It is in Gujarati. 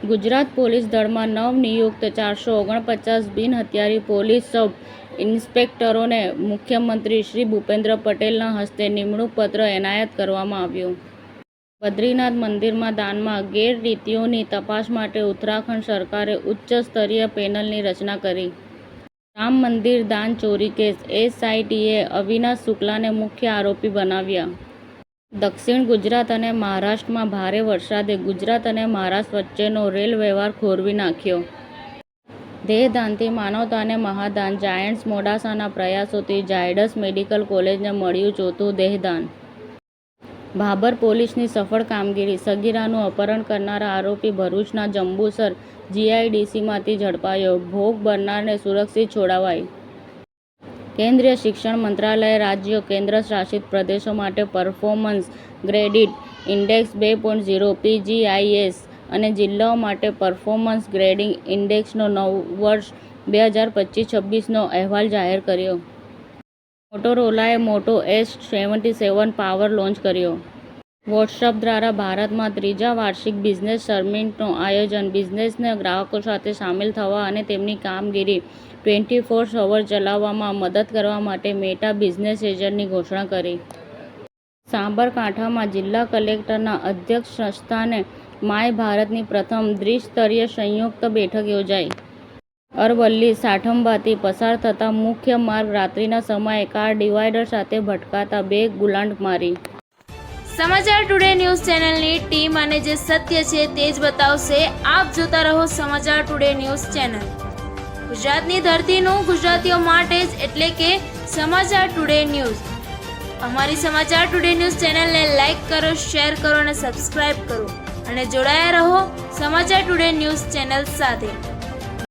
ગુજરાત પોલીસ દળમાં નવનિયુક્ત 449 બિનહથિયારી પોલીસ સબ ઇન્સ્પેક્ટરોને મુખ્યમંત્રી શ્રી ભૂપેન્દ્ર પટેલના હસ્તે નિમણૂક પત્ર એનાયત કરવામાં આવ્યો. બદ્રીનાથ મંદિરમાં દાનમાં ગેરરીતિઓની તપાસ માટે ઉત્તરાખંડ સરકારે ઉચ્ચ સ્તરીય પેનલની રચના કરી. રામ મંદિર દાન ચોરી કેસ એસઆઈટીએ અવિનાશ શુક્લાને મુખ્ય આરોપી બનાવ્યા. દક્ષિણ ગુજરાત અને મહારાષ્ટ્રમાં ભારે વરસાદે ગુજરાત અને મહારાષ્ટ્ર વચ્ચેનો રેલ વ્યવહાર ખોરવી નાખ્યો. દેહદાનથી માનવતાને મહાદાન જાયન્ટ્સ મોડાસાના પ્રયાસોથી ઝાયડસ મેડિકલ કોલેજને મળ્યું ચોથું દેહદાન. ભાભર પોલીસની સફળ કામગીરી, સગીરાનું અપહરણ કરનારા આરોપી ભરૂચના જંબુસર જીઆઈડીસીમાંથી ઝડપાયો. ભોગ બનનારને સુરક્ષિત છોડાવાઈ. કેન્દ્રીય શિક્ષણ મંત્રાલયે રાજ્યો કેન્દ્ર શાસિત પ્રદેશો માટે પરફોર્મન્સ ગ્રેડિટ ઇન્ડેક્સ 2.0 પીજીઆઈએસ અને જિલ્લાઓ માટે પરફોર્મન્સ ગ્રેડિંગ ઇન્ડેક્સનો વર્ષ 2025-26નો અહેવાલ જાહેર કર્યો. મોટોરોલાએ મોટો S77 પાવર લોન્ચ કર્યો. વોટ્સએપ દ્વારા ભારતમાં ત્રીજા વાર્ષિક બિઝનેસ સમિટનું આયોજન. બિઝનેસના ગ્રાહકો સાથે સામેલ થવા અને તેમની કામગીરી 24/7 ચલાવવામાં મદદ કરવા માટે મેટા બિઝનેસ એજન્ટની ઘોષણા કરી. સાબરકાંઠામાં જિલ્લા કલેક્ટરના અધ્યક્ષસ્થાને માય ભારતની પ્રથમ દ્વિસ્તરીય સંયુક્ત બેઠક યોજાઈ. અરવલ્લી સાઠંબાથી પસાર થતા મુખ્ય માર્ગ રાત્રિના સમયે કાર ડિવાઈડર સાથે ભટકાતા 2 ગુલાંટ મારી. સમાચાર ટુડે ન્યૂઝ ચેનલની ટીમ અને જે સત્ય છે તે જ બતાવશે. આપ જોતા રહો સમાચાર ટુડે ન્યૂઝ ચેનલ. ગુજરાતની ધરતીનું ગુજરાતીઓ માટે જ, એટલે કે સમાચાર ટુડે ન્યૂઝ. અમારી સમાચાર ટુડે ન્યૂઝ ચેનલને લાઈક કરો, શેર કરો અને સબસ્ક્રાઇબ કરો અને જોડાયા રહો સમાચાર ટુડે ન્યૂઝ ચેનલ સાથે.